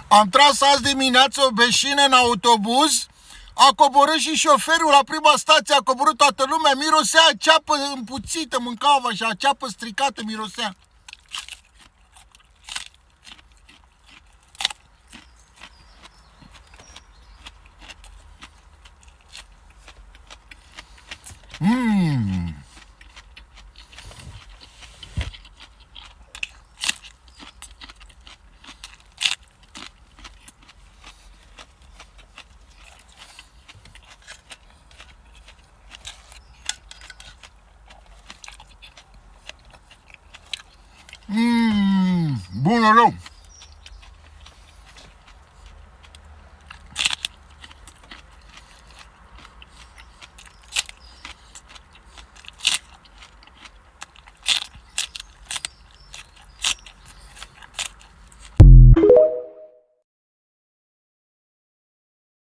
Am tras azi dimineață o beșină în autobuz, a coborât și șoferul la prima stație, a coborât toată lumea, mirosea ceapă împuțită, mâncau așa, ceapă stricată mirosea. Bună rău!